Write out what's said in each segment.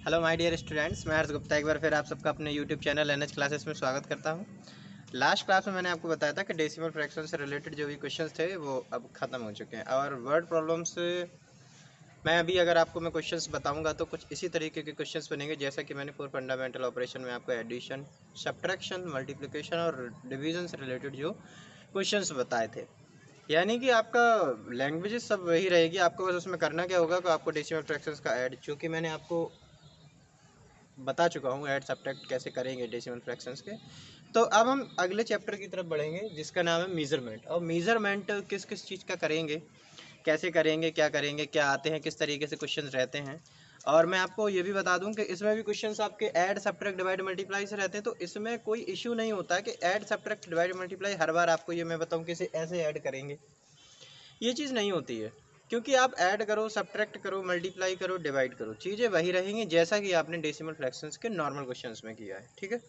Hello my dear students, मैं हर्ष गुप्ता एक बार फिर आप सबका अपने यूट्यूब चैनल एनएच क्लासेस में स्वागत करता हूं। लास्ट क्लास में मैंने आपको बताया था कि डेसिमल फ्रैक्शन से रिलेटेड जो भी क्वेश्चंस थे वो अब ख़त्म हो चुके हैं और वर्ड प्रॉब्लम्स मैं अभी अगर आपको मैं क्वेश्चंस बताऊंगा तो कुछ इसी तरीके के क्वेश्चंस बनेंगे जैसा कि मैंने 4 फंडामेंटल ऑपरेशन में आपको एडिशन, सब्ट्रैक्शन, मल्टीप्लिकेशन और डिवीजन से रिलेटेड जो क्वेश्चंस बताए थे। यानी कि आपका लैंग्वेजेस सब वही रहेगी, आपको बस उसमें करना क्या होगा कि आपको डेसिमल फ्रैक्शंस का ऐड, जो कि मैंने आपको बता चुका हूँ, ऐड सब्ट्रैक्ट कैसे करेंगे डेसिमल फ्रैक्शंस के। तो अब हम अगले चैप्टर की तरफ बढ़ेंगे जिसका नाम है मेजरमेंट। और मेजरमेंट किस किस चीज़ का करेंगे, कैसे करेंगे, क्या आते हैं, किस तरीके से क्वेश्चन रहते हैं। और मैं आपको ये भी बता दूं कि इसमें भी क्वेश्चंस आपके ऐड सब्ट्रैक्ट डिवाइड मल्टीप्लाई से रहते हैं, तो इसमें कोई इश्यू नहीं होता कि ऐड सब्ट्रैक्ट डिवाइड मल्टीप्लाई हर बार आपको ये मैं बताऊं कि इसे ऐसे ऐड करेंगे, ये चीज़ नहीं होती है। क्योंकि आप ऐड करो, सब्ट्रैक्ट करो, मल्टीप्लाई करो, डिवाइड करो, चीज़ें वही रहेंगी जैसा कि आपने डेसिमल फ्रैक्शंस के नॉर्मल क्वेश्चंस में किया है। ठीक है,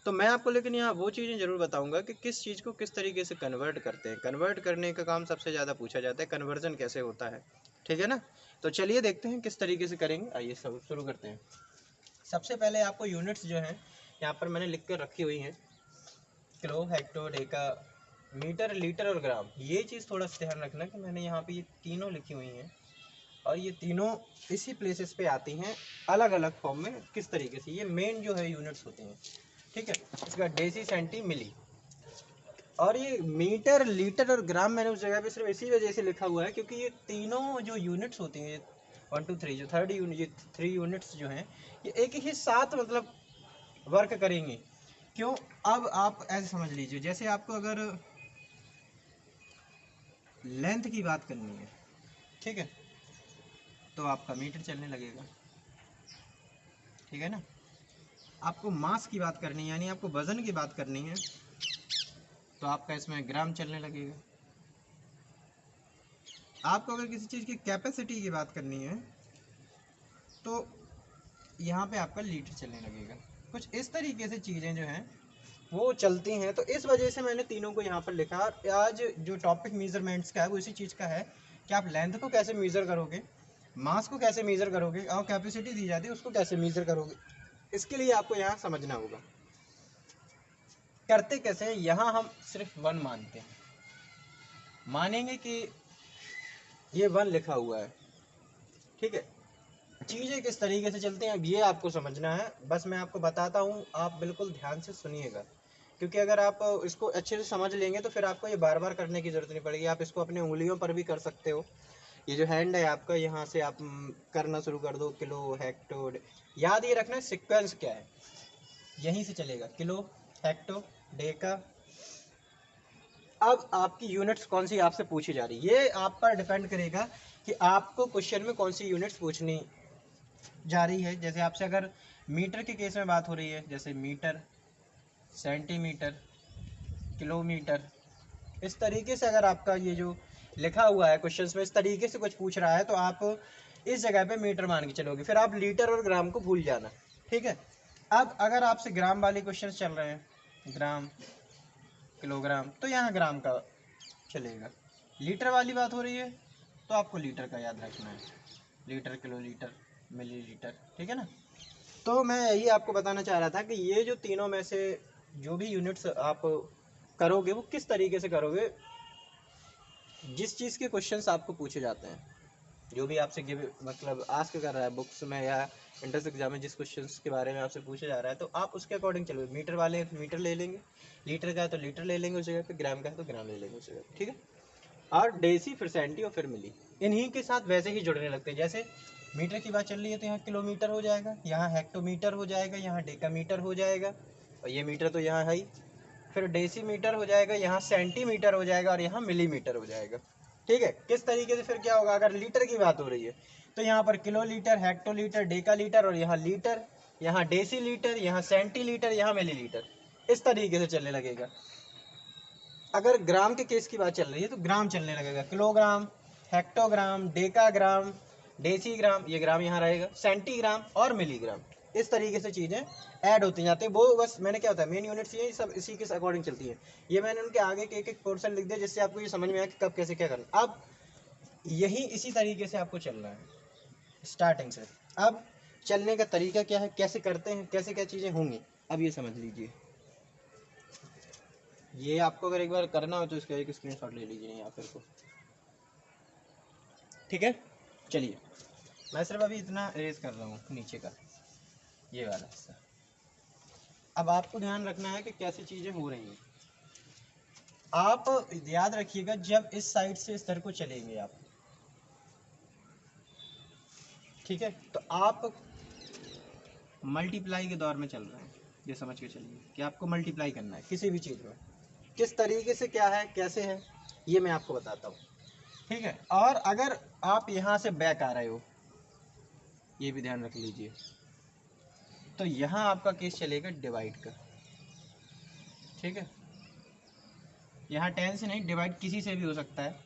तो मैं आपको लेकिन यहाँ वो चीज़ें ज़रूर बताऊंगा कि किस चीज़ को किस तरीके से कन्वर्ट करते हैं। कन्वर्ट करने का काम सबसे ज़्यादा पूछा जाता है, कन्वर्जन कैसे होता है। ठीक है ना, तो चलिए देखते हैं किस तरीके से करेंगे। आइए सब शुरू करते हैं। सबसे पहले आपको यूनिट्स जो हैं यहाँ पर मैंने लिख कर रखी हुई हैं, kilo, hecto, deca, metre, litre और ग्राम। ये चीज़ थोड़ा सा ध्यान रखना कि मैंने यहाँ पे ये तीनों लिखी हुई हैं और ये तीनों इसी प्लेसेस पे आती हैं अलग अलग फॉर्म में। किस तरीके से ये मेन जो है यूनिट्स होती हैं। ठीक है, इसका डेसी, सेंटी, मिली और ये मीटर, लीटर और ग्राम मैंने उस जगह पे सिर्फ इसी वजह से लिखा हुआ है क्योंकि ये तीनों जो यूनिट्स होती हैं, 1 2 3 जो थर्ड यूनिट, ये 3 यूनिट्स जो हैं ये एक ही साथ मतलब वर्क करेंगे। क्यों? अब आप ऐसे समझ लीजिए, जैसे आपको अगर लेंथ की बात करनी है, ठीक है, तो आपका मीटर चलने लगेगा। ठीक है ना, आपको मास की बात करनी है यानी आपको वजन की बात करनी है तो आपका इसमें ग्राम चलने लगेगा। आपको अगर किसी चीज़ की कैपेसिटी की बात करनी है तो यहाँ पे आपका लीटर चलने लगेगा। कुछ इस तरीके से चीज़ें जो हैं वो चलती हैं, तो इस वजह से मैंने तीनों को यहाँ पर लिखा। और आज जो टॉपिक मेजरमेंट्स का है वो इसी चीज़ का है कि आप लेंथ को कैसे मेज़र करोगे, मास को कैसे मेज़र करोगे और कैपेसिटी दी जाती है उसको कैसे मेज़र करोगे। इसके लिए आपको यहाँ समझना होगा। करते कैसे हैं, यहाँ हम सिर्फ 1 मानते हैं, मानेंगे कि ये 1 लिखा हुआ है। ठीक है, चीज़ें किस तरीके से चलती हैं अब ये आपको समझना है। बस मैं आपको बताता हूँ, आप बिल्कुल ध्यान से सुनिएगा, क्योंकि अगर आप इसको अच्छे से समझ लेंगे तो फिर आपको ये बार बार करने की ज़रूरत नहीं पड़ेगी। आप इसको अपने उंगलियों पर भी कर सकते हो। ये जो हैंड है आपका, यहाँ से आप करना शुरू कर दो, किलो, हेक्टो। याद ये रखना सीक्वेंस क्या है, यहीं से चलेगा, किलो, हेक्टो, डेका। अब आपकी यूनिट्स कौन सी आपसे पूछी जा रही है ये आप पर डिपेंड करेगा कि आपको क्वेश्चन में कौन सी यूनिट्स पूछनी जा रही है। जैसे आपसे अगर मीटर के केस में बात हो रही है, जैसे मीटर, सेंटीमीटर, किलोमीटर, इस तरीके से अगर आपका ये जो लिखा हुआ है क्वेश्चंस में इस तरीके से कुछ पूछ रहा है तो आप इस जगह पे मीटर मान के चलोगे, फिर आप लीटर और ग्राम को भूल जाना। ठीक है, अब अगर आपसे ग्राम वाले क्वेश्चन चल रहे हैं, ग्राम, किलोग्राम, तो यहाँ ग्राम का चलेगा। लीटर वाली बात हो रही है तो आपको लीटर का याद रखना है, लीटर, किलो लीटर, मिली लीटर। ठीक है ना, तो मैं यही आपको बताना चाह रहा था कि ये जो तीनों में से जो भी यूनिट्स आप करोगे वो किस तरीके से करोगे। जिस चीज़ के क्वेश्चंस आपको पूछे जाते हैं, जो भी आपसे गिव मतलब आस्क कर रहा है बुक्स में या एंट्रेंस एग्जाम में, जिस क्वेश्चंस के बारे में आपसे पूछा जा रहा है तो आप उसके अकॉर्डिंग चलोगे। मीटर वाले हैं तो मीटर ले लेंगे, लीटर का है तो लीटर ले लेंगे उस जगह पे, ग्राम का है तो ग्राम ले लेंगे उस जगह पे। ठीक है, और डेसी, फिर सेंटी और फिर मिली, इन्हीं के साथ वैसे ही जुड़ने लगते हैं। जैसे मीटर की बात चल रही है तो यहाँ किलोमीटर हो जाएगा, यहाँ हेक्टोमीटर हो जाएगा, यहाँ डेकामीटर हो जाएगा और ये मीटर तो यहाँ है ही। फिर डेसीमीटर हो जाएगा, यहाँ सेंटीमीटर हो जाएगा और यहाँ मिलीमीटर हो जाएगा। ठीक है, किस तरीके से फिर क्या होगा, अगर लीटर की बात हो रही है तो यहाँ पर kilo litre, hectolitre, Deka litre और यहाँ लीटर, यहाँ डेसी लीटर, यहाँ सेंटीलीटर, यहाँ मिलीलीटर, इस तरीके से चलने लगेगा। अगर ग्राम के केस की बात चल रही है तो ग्राम चलने लगेगा, किलोग्राम, हेक्टोग्राम, डेकाग्राम, डेसीग्राम, ये ग्राम यहाँ रहेगा, सेंटीग्राम और मिलीग्राम। इस तरीके से चीज़ें ऐड होती जाती है। वो बस मैंने क्या होता है, मेन यूनिट्स ये सब इसी के अकॉर्डिंग चलती है। ये मैंने उनके आगे के एक पोर्शन लिख दिया जिससे आपको ये समझ में आया कि कब कैसे क्या करना। अब यही इसी तरीके से आपको चलना है स्टार्टिंग से। अब चलने का तरीका क्या है, कैसे करते हैं, कैसे क्या चीज़ें होंगी, अब ये समझ लीजिए। ये आपको अगर एक बार करना हो तो इसका एक स्क्रीनशॉट ले लीजिए यहाँ पर को, ठीक है। चलिए मैं सिर्फ अभी इतना इरेज कर रहा हूँ नीचे का ये वाला हिस्सा। अब आपको ध्यान रखना है कि कैसी चीज़ें हो रही हैं। आप याद रखिएगा जब इस साइड से इस तरह को चलेंगे आप, ठीक है, तो आप मल्टीप्लाई के दौर में चल रहे हैं, ये समझ के चलिए कि आपको मल्टीप्लाई करना है किसी भी चीज़ में, किस तरीके से क्या है कैसे है ये मैं आपको बताता हूँ, ठीक है। और अगर आप यहाँ से बैक आ रहे हो, ये भी ध्यान रख लीजिए, तो यहाँ आपका केस चलेगा डिवाइड का, ठीक है। यहाँ 10 से नहीं, डिवाइड किसी से भी हो सकता है।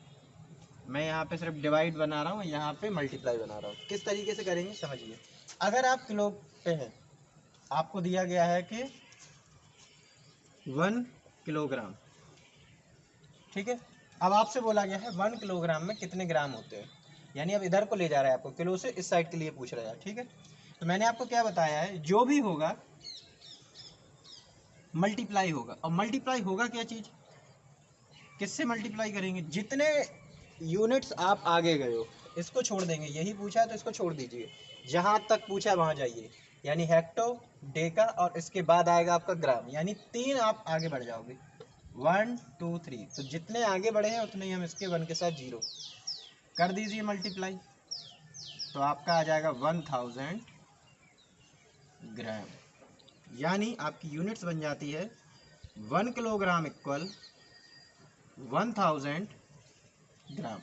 मैं यहाँ पे सिर्फ डिवाइड बना रहा हूँ, यहाँ पे मल्टीप्लाई बना रहा हूँ। किस तरीके से करेंगे समझिए। अगर आप किलो पे हैं, आपको दिया गया है कि 1 किलोग्राम, ठीक है। अब आपसे बोला गया है 1 किलोग्राम में कितने ग्राम होते हैं, यानी अब इधर को ले जा रहा है आपको, किलो से इस साइड के लिए पूछ रहा है, ठीक है। तो मैंने आपको क्या बताया है, जो भी होगा मल्टीप्लाई होगा। और मल्टीप्लाई होगा क्या चीज़, किससे मल्टीप्लाई करेंगे, जितने यूनिट्स आप आगे गए हो इसको छोड़ देंगे, यही पूछा है तो इसको छोड़ दीजिए, जहाँ तक पूछा है वहाँ जाइए, यानी हेक्टो, डेका और इसके बाद आएगा आपका ग्राम, यानी 3 आप आगे बढ़ जाओगे, 1 2 3। तो जितने आगे बढ़े हैं उतने ही हम इसके 1 के साथ 0 कर दीजिए मल्टीप्लाई, तो आपका आ जाएगा 1000 ग्राम, यानी आपकी यूनिट्स बन जाती है 1 किलोग्राम इक्वल 1000 ग्राम,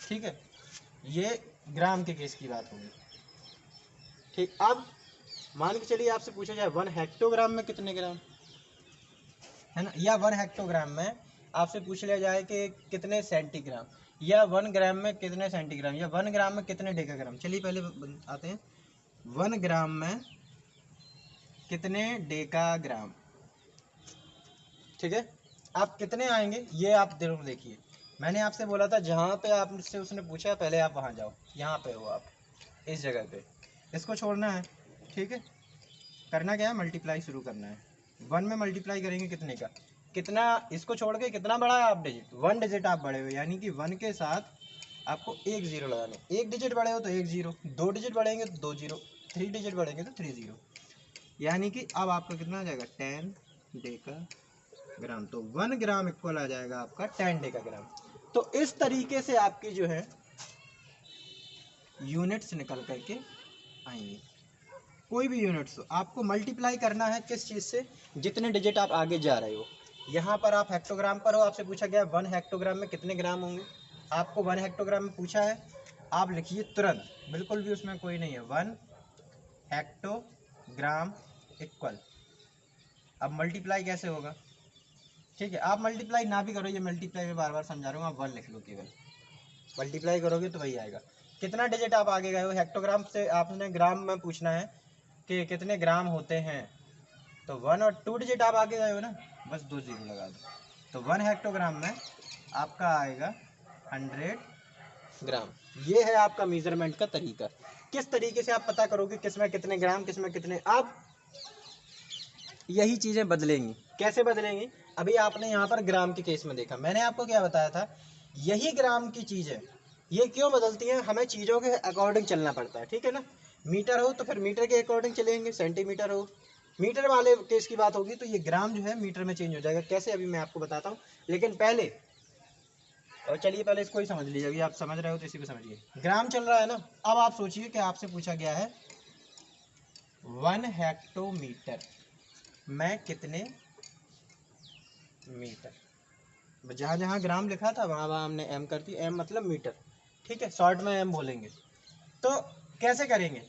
ठीक है। ये ग्राम के केस की बात होगी, ठीक। अब मान के चलिए आपसे पूछा जाए 1 हेक्टोग्राम में कितने ग्राम है ना, या 1 हेक्टोग्राम में आपसे पूछ लिया जाए कि कितने सेंटीग्राम, या 1 ग्राम में कितने सेंटीग्राम, या 1 ग्राम में कितने डेकाग्राम। चलिए पहले आते हैं 1 ग्राम में कितने डेकाग्राम, ठीक है। आप कितने आएंगे ये आप जरूर देखिए। मैंने आपसे बोला था जहाँ पे आपसे उसने पूछा पहले आप वहाँ जाओ, यहाँ पे हो आप इस जगह पे, इसको छोड़ना है, ठीक है। करना क्या है, मल्टीप्लाई शुरू करना है। 1 में मल्टीप्लाई करेंगे कितने का, कितना, इसको छोड़ के कितना बढ़ा है आप डिजिट, 1 डिजिट आप बढ़े हो, यानी कि 1 के साथ आपको एक 0 लगाने, 1 डिजिट बढ़े हो तो 1 0, 2 डिजिट बढ़ेंगे तो 2 0, 3 डिजिट बढ़ेंगे तो 3 0, यानी कि अब आपका कितना आ जाएगा 10 डेका ग्राम। तो 1 ग्राम इक्वल आ जाएगा आपका 10 डेका ग्राम। तो इस तरीके से आपकी जो है यूनिट्स निकल करके आएंगे, कोई भी यूनिट्स आपको मल्टीप्लाई करना है किस चीज़ से, जितने डिजिट आप आगे जा रहे हो। यहाँ पर आप हेक्टोग्राम पर हो, आपसे पूछा गया 1 हेक्टोग्राम में कितने ग्राम होंगे, आपको 1 हेक्टोग्राम में पूछा है, आप लिखिए तुरंत, बिल्कुल भी उसमें कोई नहीं है, 1 हेक्टोग्राम इक्वल, अब मल्टीप्लाई कैसे होगा, ठीक है। आप मल्टीप्लाई ना भी करो, ये मल्टीप्लाई में बार बार समझा रहा हूँ, आप 1 लिख लो, केवल मल्टीप्लाई करोगे तो वही आएगा। कितना डिजिट आप आगे गए हो, हेक्टोग्राम से आपने ग्राम में पूछना है कि कितने ग्राम होते हैं, तो 1 और 2 डिजिट आप आगे गए हो ना, बस 2 0 लगा दो, तो 1 हेक्टोग्राम में आपका आएगा 100 ग्राम। ये है आपका मेजरमेंट का तरीका। किस तरीके से आप पता करोगे किस में कितने ग्राम, किस में कितने, अब यही चीज़ें बदलेंगी। कैसे बदलेंगी, अभी आपने यहाँ पर ग्राम के केस में देखा, मैंने आपको क्या बताया था, यही ग्राम की चीज़ है, ये क्यों बदलती हैं, हमें चीज़ों के अकॉर्डिंग चलना पड़ता है, ठीक है ना। मीटर हो तो फिर मीटर के अकॉर्डिंग चलेंगे, सेंटीमीटर हो, मीटर वाले केस की बात होगी तो ये ग्राम जो है मीटर में चेंज हो जाएगा। कैसे, अभी मैं आपको बताता हूँ, लेकिन पहले, और चलिए पहले इसको ही समझ लीजिए, अभी आप समझ रहे हो तो इसी को समझिए। ग्राम चल रहा है ना, अब आप सोचिए कि आपसे पूछा गया है 1 हेक्टोमीटर में कितने मीटर, जहाँ जहाँ ग्राम लिखा था वहाँ वहाँ हमने एम कर दी, एम मतलब मीटर, ठीक है, शॉर्ट में एम बोलेंगे। तो कैसे करेंगे,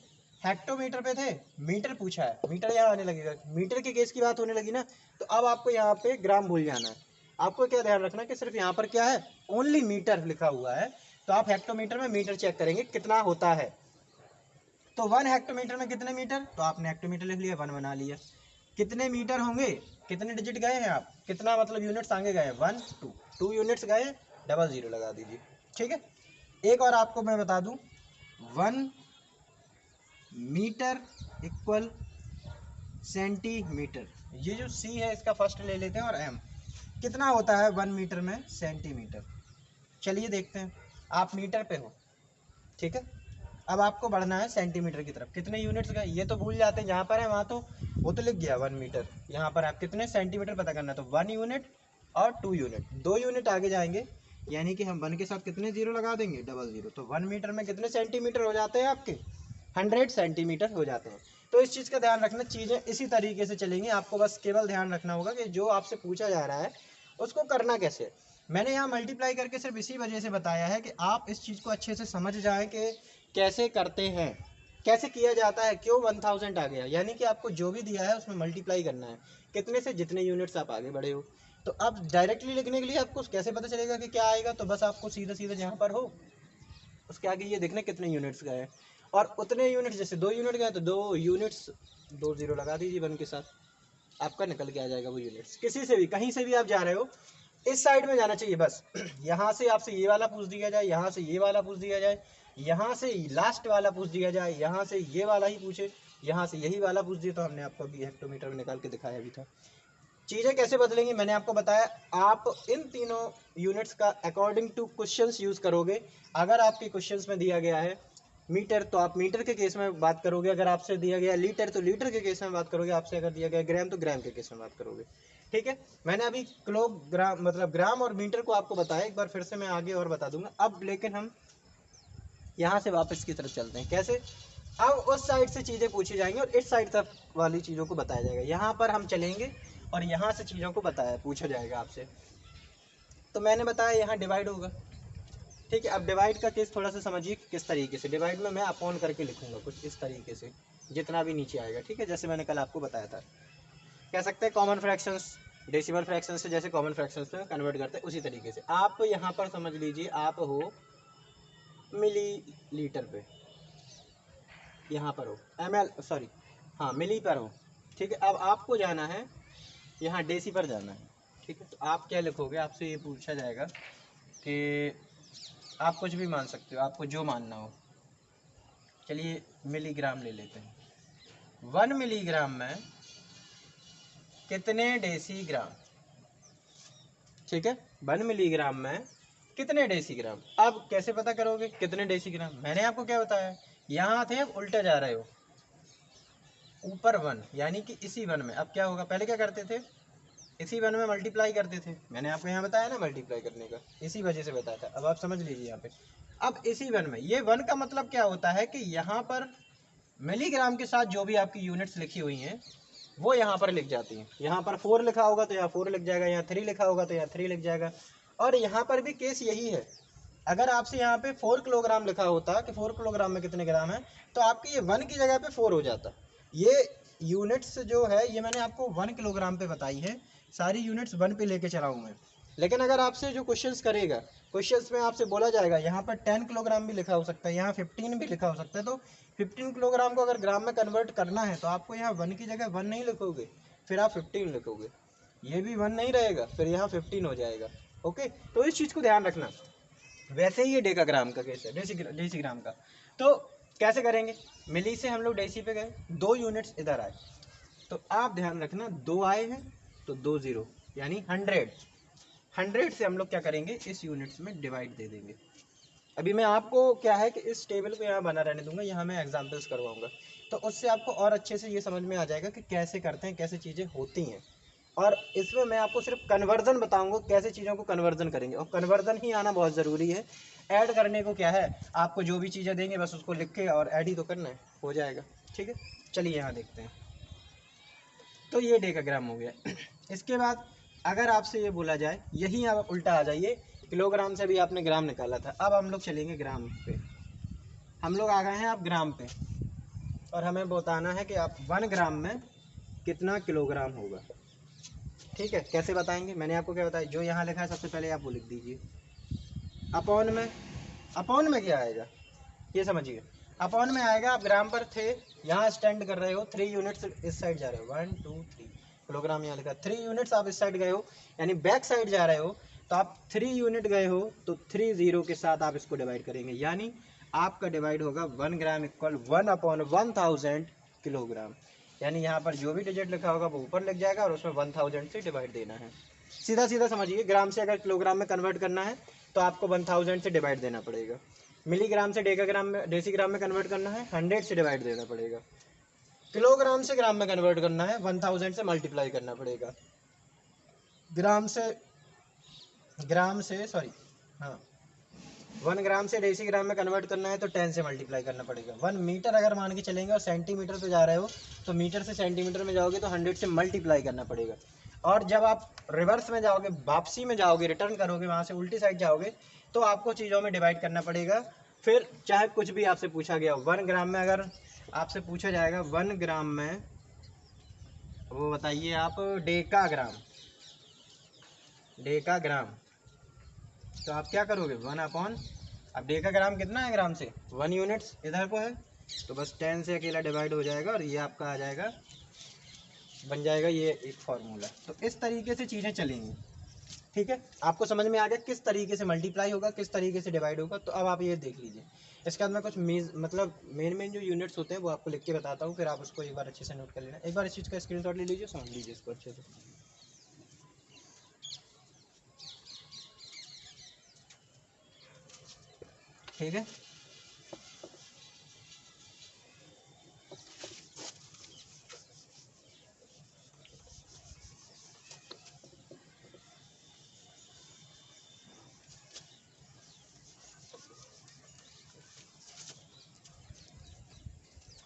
हेक्टोमीटर पे थे, मीटर पूछा है, मीटर यहाँ आने लगेगा, मीटर के केस की बात होने लगी ना, तो अब आपको यहाँ पे ग्राम भूल जाना है। आपको क्या ध्यान रखना है कि सिर्फ यहाँ पर क्या है, ओनली मीटर लिखा हुआ है, तो आप हेक्टोमीटर में मीटर चेक करेंगे कितना होता है। तो 1 हेक्टोमीटर में कितने मीटर, तो आपने हेक्टोमीटर लिख लिया, 1 बना लिया। कितने मीटर होंगे, कितने डिजिट गए हैं आप, कितना मतलब यूनिट्स आगे गए, 1 2 यूनिट्स गए, डबल 0 लगा दीजिए, ठीक है। एक और आपको मैं बता दूं, 1 मीटर इक्वल सेंटीमीटर। ये जो सी है इसका फर्स्ट ले लेते हैं, और एम कितना होता है 1 मीटर में सेंटीमीटर। चलिए देखते हैं, आप मीटर पे हो, ठीक है, अब आपको बढ़ना है सेंटीमीटर की तरफ। कितने यूनिट्स गए ये तो भूल जाते हैं, जहाँ पर है वहाँ तो वो तो लिख गया 1 मीटर। यहाँ पर आप कितने सेंटीमीटर पता करना है, तो 1 यूनिट और 2 यूनिट, 2 यूनिट आगे जाएंगे, यानी कि हम 1 के साथ कितने जीरो लगा देंगे, डबल जीरो। तो 1 मीटर में कितने सेंटीमीटर हो जाते हैं आपके, 100 सेंटीमीटर हो जाते हैं। तो इस चीज़ का ध्यान रखना, चीज़ें इसी तरीके से चलेंगी, आपको बस केवल ध्यान रखना होगा कि जो आपसे पूछा जा रहा है उसको करना कैसे। मैंने यहाँ मल्टीप्लाई करके सिर्फ इसी वजह से बताया है कि आप इस चीज़ को अच्छे से समझ जाएं कि कैसे करते हैं, कैसे किया जाता है, क्यों 1000 आ गया। यानी कि आपको जो भी दिया है उसमें मल्टीप्लाई करना है, कितने से जितने यूनिट्स आप आगे बढ़े हो। तो अब डायरेक्टली लिखने के लिए आपको कैसे पता चलेगा कि क्या आएगा, तो बस आपको सीधा सीधा जहाँ पर हो उसके आगे ये देखना कितने यूनिट्स गए, और उतने यूनिट्स, जैसे 2 यूनिट गए तो 2 यूनिट्स 2 जीरो लगा दीजिए 1 के साथ, आपका निकल के आ जाएगा वो यूनिट्स। किसी से भी कहीं से भी आप जा रहे हो, इस साइड में जाना चाहिए बस। यहाँ से आपसे ये वाला पूछ दिया जाए, यहाँ से ये वाला पूछ दिया जाए, यहाँ से लास्ट वाला पूछ दिया जाए, यहाँ से ये वाला ही पूछे, यहाँ से यही वाला पूछ दिया, तो हमने आपको अभी हेक्टोमीटर में निकाल के दिखाया भी था। चीज़ें कैसे बदलेंगी मैंने आपको बताया, आप इन तीनों यूनिट्स का अकॉर्डिंग टू क्वेश्चंस यूज़ करोगे। अगर आपके क्वेश्चंस में दिया गया है मीटर तो आप मीटर के केस में बात करोगे, अगर आपसे दिया गया लीटर तो लीटर के केस में बात करोगे, आपसे अगर दिया गया ग्राम तो ग्राम के केस में बात करोगे, ठीक है। मैंने अभी किलोग्राम मतलब ग्राम और मीटर को आपको बताया, एक बार फिर से मैं आगे और बता दूंगा। अब लेकिन हम यहाँ से वापस की तरफ चलते हैं, कैसे, अब उस साइड से चीज़ें पूछी जाएंगी और इस साइड तक वाली चीज़ों को बताया जाएगा। यहाँ पर हम चलेंगे और यहाँ से चीज़ों को बताया पूछा जाएगा आपसे। तो मैंने बताया यहाँ डिवाइड होगा, ठीक है। अब डिवाइड का केस थोड़ा सा समझिए किस तरीके से। डिवाइड में मैं अपॉन करके लिखूंगा कुछ इस तरीके से, जितना भी नीचे आएगा, ठीक है, जैसे मैंने कल आपको बताया था। कह सकते हैं कॉमन फ्रैक्शंस, डेसिमल फ्रैक्शन से जैसे कॉमन फ्रैक्शंस में कन्वर्ट करते हैं उसी तरीके से। आप यहाँ पर समझ लीजिए आप हो मिली लीटर पे, यहाँ पर हो ml सॉरी हाँ मिली पर हो, ठीक है। अब आपको जाना है यहाँ डेसी पर जाना है, ठीक है। तो आप क्या लिखोगे, आपसे ये पूछा जाएगा कि आप कुछ भी मान सकते हो, आपको जो मानना हो। चलिए मिलीग्राम ले लेते हैं। 1 मिलीग्राम में कितने डेसीग्राम, ठीक है, 1 मिलीग्राम में कितने डेसीग्राम। अब कैसे पता करोगे कितने डेसीग्राम, मैंने आपको क्या बताया, यहाँ थे अब उल्टे जा रहे हो, ऊपर 1 यानी कि इसी 1 में। अब क्या होगा, पहले क्या करते थे, इसी 1 में मल्टीप्लाई करते थे, मैंने आपको यहाँ बताया ना मल्टीप्लाई करने का, इसी वजह से बताया था। अब आप समझ लीजिए यहाँ पे, अब इसी 1 में, ये 1 का मतलब क्या होता है कि यहाँ पर मिलीग्राम के साथ जो भी आपकी यूनिट्स लिखी हुई हैं वो यहाँ पर लिख जाती हैं। यहाँ पर 4 लिखा होगा तो यहाँ 4 लिख जाएगा, यहाँ 3 लिखा होगा तो यहाँ 3 लिख जाएगा। और यहाँ पर भी केस यही है, अगर आपसे यहाँ पे 4 किलोग्राम लिखा होता कि 4 किलोग्राम में कितने ग्राम है, तो आपकी ये 1 की जगह पे 4 हो जाता। ये यूनिट्स जो है ये मैंने आपको 1 किलोग्राम पे बताई है, सारी यूनिट्स 1 पे लेके चला हूँ मैं। लेकिन अगर आपसे जो क्वेश्चंस करेगा, क्वेश्चंस में आपसे बोला जाएगा यहाँ पर 10 किलोग्राम भी लिखा हो सकता है, यहाँ 15 भी लिखा हो सकता है, तो 15 किलोग्राम को अगर ग्राम में कन्वर्ट करना है तो आपको यहाँ 1 की जगह 1 नहीं लिखोगे, फिर आप 15 लिखोगे, ये भी 1 नहीं रहेगा, फिर यहाँ 15 हो जाएगा। ओके, तो इस चीज़ को ध्यान रखना। वैसे ही ये डेकाग्राम का केस है, डेसीग्राम का। तो कैसे करेंगे, मिली से हम लोग डेसी पे गए, 2 यूनिट्स इधर आए, तो आप ध्यान रखना 2 आए हैं तो 2 जीरो यानी 100 से हम लोग क्या करेंगे, इस यूनिट्स में डिवाइड दे देंगे। अभी मैं आपको क्या है कि इस टेबल को यहाँ बना रहने दूंगा, यहाँ मैं एग्जाम्पल्स करवाऊंगा, तो उससे आपको और अच्छे से ये समझ में आ जाएगा कि कैसे करते हैं, कैसे चीज़ें होती हैं। और इसमें मैं आपको सिर्फ कन्वर्जन बताऊंगा, कैसे चीज़ों को कन्वर्जन करेंगे, और कन्वर्जन ही आना बहुत ज़रूरी है। ऐड करने को क्या है, आपको जो भी चीज़ें देंगे बस उसको लिख के और ऐड ही तो करना है, हो जाएगा, ठीक है। चलिए यहाँ देखते हैं, तो ये डेकाग्राम हो गया। इसके बाद अगर आपसे ये बोला जाए, यही आप उल्टा आ जाइए, किलोग्राम से भी आपने ग्राम निकाला था, अब हम लोग चलेंगे ग्राम पे। हम लोग आ गए हैं अब ग्राम पे, और हमें बताना है कि आप 1 ग्राम में कितना किलोग्राम होगा, ठीक है। कैसे बताएंगे, मैंने आपको क्या बताया, जो यहाँ लिखा है सबसे पहले आप वो लिख दीजिए। अपॉन में क्या आएगा ये समझिए, अपॉन में आएगा, आप ग्राम पर थे, यहाँ स्टैंड कर रहे हो, 3 यूनिट्स इस साइड जा रहे हो, 1 2 3 किलोग्राम यहाँ लिखा, 3 यूनिट्स आप इस साइड गए हो, यानी बैक साइड जा रहे हो, तो आप 3 यूनिट गए हो तो 3 जीरो के साथ आप इसको डिवाइड करेंगे, यानी आपका डिवाइड होगा 1 ग्राम इक्वल 1/1000 किलोग्राम। यानी यहाँ पर जो भी डिजिट लिखा होगा वो ऊपर लिख जाएगा और उसमें 1000 से डिवाइड देना है। सीधा सीधा समझिए, ग्राम से अगर किलोग्राम में कन्वर्ट करना है तो आपको 1000 से डिवाइड देना पड़ेगा। मिलीग्राम से डेकाग्राम में डेसीग्राम में कन्वर्ट करना है 100 से डिवाइड देना पड़ेगा। किलोग्राम से ग्राम में कन्वर्ट करना है 1000 से मल्टीप्लाई करना पड़ेगा। ग्राम से सॉरी हाँ 1 ग्राम से डेसीग्राम में कन्वर्ट करना है तो 10 से मल्टीप्लाई करना पड़ेगा। 1 मीटर अगर मान के चलेंगे और सेंटीमीटर पे जा रहे हो तो मीटर से सेंटीमीटर में जाओगे तो 100 से मल्टीप्लाई करना पड़ेगा। और जब आप रिवर्स में जाओगे, वापसी में जाओगे, रिटर्न करोगे, वहाँ से उल्टी साइड जाओगे तो आपको चीज़ों में डिवाइड करना पड़ेगा। फिर चाहे कुछ भी आपसे पूछा गया 1 ग्राम में अगर आपसे पूछा जाएगा 1 ग्राम में, वो बताइए आप डेकाग्राम, तो आप क्या करोगे 1/, अब डेकाग्राम कितना है ग्राम से 1 यूनिट्स इधर को है तो बस 10 से अकेला डिवाइड हो जाएगा और ये आपका आ जाएगा, बन जाएगा ये एक फार्मूला। तो इस तरीके से चीज़ें चलेंगी। ठीक है, आपको समझ में आ गया किस तरीके से मल्टीप्लाई होगा, किस तरीके से डिवाइड होगा। तो अब आप ये देख लीजिए। इसके बाद मैं कुछ मतलब मेन जो यूनिट्स होते हैं वो आपको लिख के बताता हूँ, फिर आप उसको एक बार अच्छे से नोट कर लेना। एक बार इस चीज़ का स्क्रीनशॉट ले लीजिए, समझ लीजिए इसको अच्छे से। ठीक है,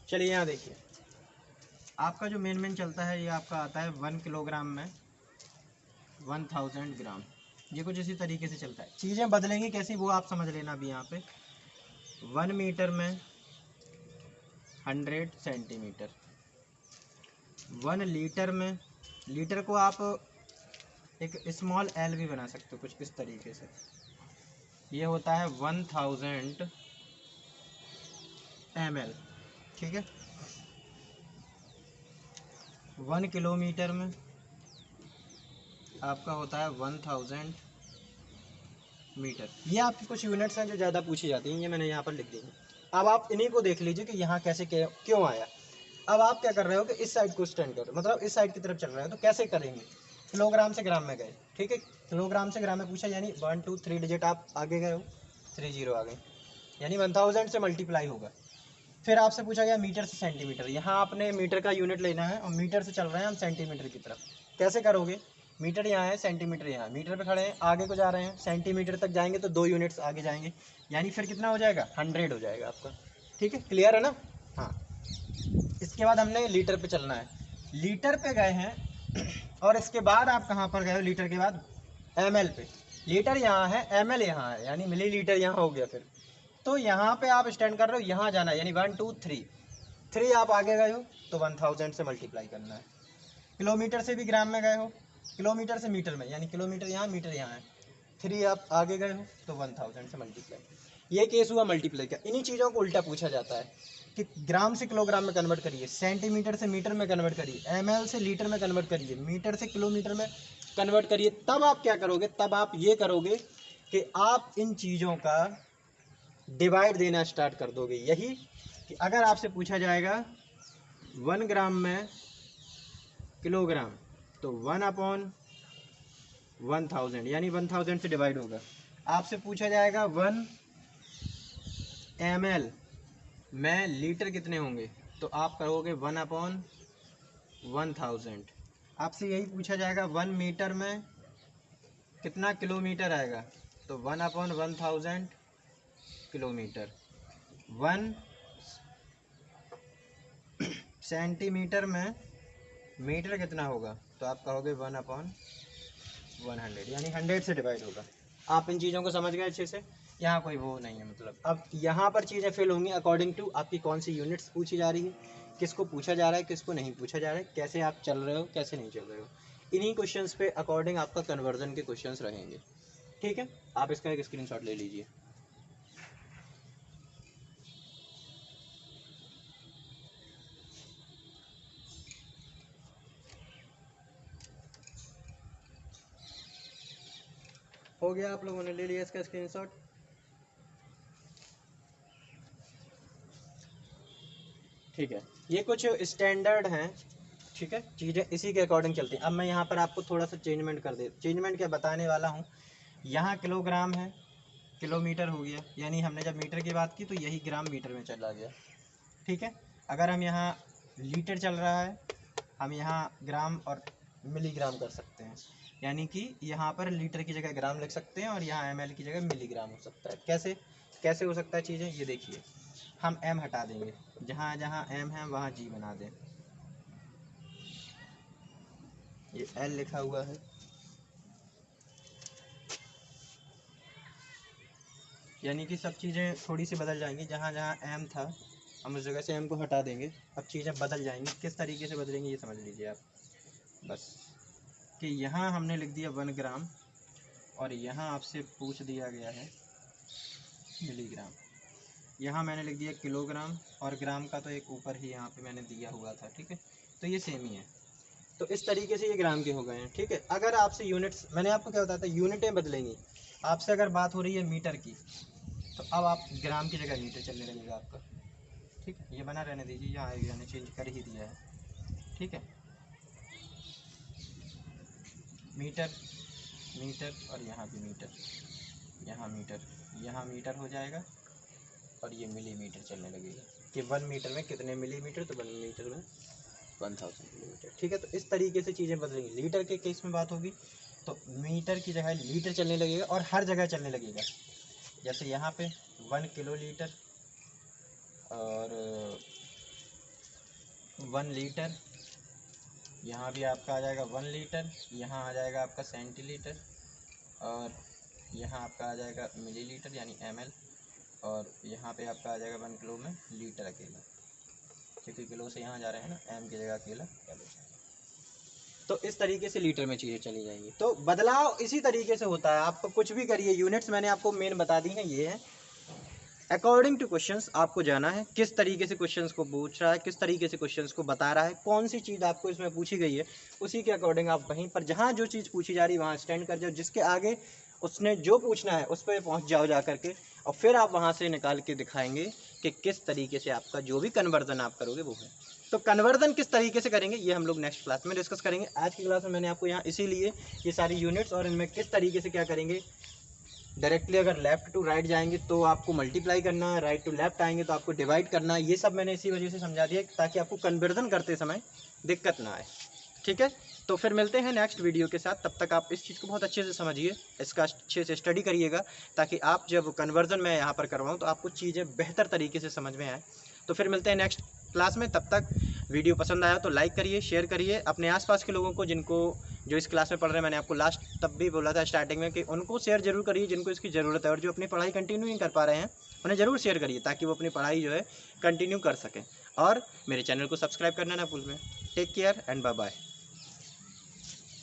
चलिए यहाँ देखिए, आपका जो मेन चलता है ये आपका आता है 1 किलोग्राम में 1000 ग्राम। ये कुछ इसी तरीके से चलता है। चीज़ें बदलेंगी कैसी वो आप समझ लेना। अभी यहाँ पे 1 मीटर में 100 सेंटीमीटर, 1 लीटर में, लीटर को आप एक स्मॉल एल भी बना सकते हो कुछ इस तरीके से। ये होता है 1000 ml। ठीक है, 1 किलोमीटर में आपका होता है 1000 मीटर। ये आपकी कुछ यूनिट्स हैं जो ज़्यादा पूछी जाती हैं, ये मैंने यहाँ पर लिख दी है। अब आप इन्हीं को देख लीजिए कि यहाँ कैसे क्यों आया। अब आप क्या कर रहे हो कि इस साइड को स्टैंड कर, मतलब इस साइड की तरफ चल रहे हो तो कैसे करेंगे, किलोग्राम से ग्राम में गए। ठीक है, किलोग्राम से ग्राम में पूछा यानी 1 2 3 डिजिट आप आगे गए हो, 3 0 आ गए, यानी 1000 से मल्टीप्लाई होगा। फिर आपसे पूछा गया मीटर से सेंटीमीटर, यहाँ आपने मीटर का यूनिट लेना है और मीटर से चल रहे हैं हम सेंटीमीटर की तरफ। कैसे करोगे, मीटर यहाँ है, सेंटीमीटर यहाँ है, मीटर पे खड़े हैं, आगे को जा रहे हैं, सेंटीमीटर तक जाएंगे तो 2 यूनिट्स आगे जाएंगे, यानी फिर कितना हो जाएगा 100 हो जाएगा आपका। ठीक है, क्लियर है ना। हाँ, इसके बाद हमने लीटर पे चलना है, लीटर पे गए हैं और इसके बाद आप कहाँ पर गए हो, लीटर के बाद ml पे। लीटर यहाँ है, ml यहाँ है, यानी मिली लीटर यहाँ हो गया। फिर तो यहाँ पे आप स्टैंड कर रहे हो, यहाँ जाना है, यानी 1 2 3 आप आगे गए हो तो 1000 से मल्टीप्लाई करना है। किलोमीटर से भी ग्राम में गए हो, किलोमीटर से मीटर में, यानी किलोमीटर यहाँ मीटर यहाँ है, 3 आप आगे गए हो तो 1000 से मल्टीप्लाई। ये केस हुआ मल्टीप्लाई का। इन्हीं चीज़ों को उल्टा पूछा जाता है कि ग्राम से किलोग्राम में कन्वर्ट करिए, सेंटीमीटर से मीटर में कन्वर्ट करिए, ml से लीटर में कन्वर्ट करिए, मीटर से किलोमीटर में कन्वर्ट करिए। तब आप क्या करोगे, तब आप ये करोगे कि आप इन चीज़ों का डिवाइड देना स्टार्ट कर दोगे। यही कि अगर आपसे पूछा जाएगा 1 ग्राम में किलोग्राम तो 1/1000 यानी 1000 से डिवाइड होगा। आपसे पूछा जाएगा 1 ml में लीटर कितने होंगे तो आप करोगे 1/1000। आपसे यही पूछा जाएगा 1 मीटर में कितना किलोमीटर आएगा तो 1/1000 किलोमीटर। 1 सेंटीमीटर में मीटर कितना होगा तो आप कहोगे 1/100, यानी 100 से डिवाइड होगा। आप इन चीज़ों को समझ गए अच्छे से, यहाँ कोई वो नहीं है। मतलब अब यहाँ पर चीज़ें फिल होंगी अकॉर्डिंग टू आपकी कौन सी यूनिट्स पूछी जा रही है, किसको पूछा जा रहा है, किसको नहीं पूछा जा रहा है, कैसे आप चल रहे हो, कैसे नहीं चल रहे हो। इन्हीं क्वेश्चंस पे अकॉर्डिंग आपका कन्वर्जन के क्वेश्चंस रहेंगे। ठीक है, आप इसका एक स्क्रीनशॉट ले लीजिए। हो गया, आप लोगों ने ले लिया इसका स्क्रीनशॉट। ठीक है, ये कुछ स्टैंडर्ड हैं, ठीक है, चीज़ें इसी के अकॉर्डिंग चलती हैं। अब मैं यहाँ पर आपको थोड़ा सा चेंजमेंट क्या बताने वाला हूँ। यहाँ किलोग्राम है, किलोमीटर हो गया, यानी हमने जब मीटर की बात की तो यही ग्राम मीटर में चला गया, ठीक है। अगर हम यहाँ लीटर चल रहा है, हम यहाँ ग्राम और मिलीग्राम कर सकते हैं, यानी कि यहाँ पर लीटर की जगह ग्राम लिख सकते हैं और यहाँ ml की जगह मिलीग्राम हो सकता है। कैसे कैसे हो सकता है चीज़ें, ये देखिए, हम m हटा देंगे, जहाँ जहाँ m है वहाँ g बना दें, ये l लिखा हुआ है, यानी कि सब चीज़ें थोड़ी सी बदल जाएंगी। जहाँ जहाँ m था हम उस जगह से m को हटा देंगे, अब चीज़ें बदल जाएंगी। किस तरीके से बदलेंगी ये समझ लीजिए आप बस, कि यहाँ हमने लिख दिया 1 ग्राम और यहाँ आपसे पूछ दिया गया है मिलीग्राम, यहाँ मैंने लिख दिया किलोग्राम और ग्राम का तो एक ऊपर ही यहाँ पे मैंने दिया हुआ था, ठीक है, तो ये सेम ही है। तो इस तरीके से ये ग्राम के हो गए हैं, ठीक है। अगर आपसे यूनिट्स, मैंने आपको क्या बताया था, यूनिटें बदलेंगी। आपसे अगर बात हो रही है मीटर की, तो अब आप ग्राम की जगह मीटर चलने लगेगा आपका, ठीक है। ये बना रहने दीजिए, यहाँ मैंने चेंज कर ही दिया है, ठीक है। मीटर मीटर और यहाँ भी मीटर, यहाँ मीटर हो जाएगा और ये मिलीमीटर चलने लगेगा कि 1 मीटर में कितने मिलीमीटर, तो 1 मीटर में 1000 मिलीमीटर, ठीक है। तो इस तरीके से चीज़ें बदलेंगी। लीटर के केस में बात होगी तो मीटर की जगह लीटर चलने लगेगा और हर जगह चलने लगेगा। जैसे यहाँ पे 1 किलो लीटर और 1 लीटर, यहाँ भी आपका आ जाएगा 1 लीटर, यहाँ आ जाएगा आपका सेंटीलीटर और यहाँ आपका आ जाएगा मिलीलीटर यानी ml, और यहाँ पे आपका आ जाएगा 1 किलो में लीटर अकेला, क्योंकि किलो से यहाँ जा रहे हैं ना, m की जगह अकेला किलो। तो इस तरीके से लीटर में चीज़ें चली जाएंगी। तो बदलाव इसी तरीके से होता है, आपको कुछ भी करिए। यूनिट्स मैंने आपको मेन बता दी हैं, ये है अकॉर्डिंग टू क्वेश्चंस आपको जाना है, किस तरीके से क्वेश्चंस को पूछ रहा है, किस तरीके से क्वेश्चंस को बता रहा है, कौन सी चीज़ आपको इसमें पूछी गई है, उसी के अकॉर्डिंग आप वहीं पर जहाँ जो चीज़ पूछी जा रही है वहाँ स्टैंड कर जाओ, जिसके आगे उसने जो पूछना है उस पर पहुँच जाओ जा करके, और फिर आप वहाँ से निकाल के दिखाएंगे कि किस तरीके से आपका जो भी कन्वर्जन आप करोगे वो है। तो कन्वर्जन किस तरीके से करेंगे ये हम लोग नेक्स्ट क्लास में डिस्कस करेंगे। आज की क्लास में मैंने आपको यहाँ इसीलिए ये सारी यूनिट्स और इनमें किस तरीके से क्या करेंगे, डायरेक्टली अगर लेफ्ट टू राइट जाएंगे तो आपको मल्टीप्लाई करना है, राइट टू लेफ्ट आएंगे तो आपको डिवाइड करना है, ये सब मैंने इसी वजह से समझा दिया ताकि आपको कन्वर्जन करते समय दिक्कत ना आए, ठीक है। तो फिर मिलते हैं नेक्स्ट वीडियो के साथ, तब तक आप इस चीज़ को बहुत अच्छे से समझिए, इसका अच्छे से स्टडी करिएगा, ताकि आप जब कन्वर्जन मैं यहाँ पर करवाऊँ तो आपको चीज़ें बेहतर तरीके से समझ में आए। तो फिर मिलते हैं नेक्स्ट क्लास में, तब तक वीडियो पसंद आया तो लाइक करिए, शेयर करिए अपने आसपास के लोगों को, जिनको जो इस क्लास में पढ़ रहे हैं। मैंने आपको लास्ट तब भी बोला था स्टार्टिंग में कि उनको शेयर जरूर करिए जिनको इसकी ज़रूरत है, और जो अपनी पढ़ाई कंटिन्यू नहीं कर पा रहे हैं उन्हें ज़रूर शेयर करिए ताकि वो अपनी पढ़ाई जो है कंटिन्यू कर सकें। और मेरे चैनल को सब्सक्राइब करना ना भूलें। Take care and bye bye.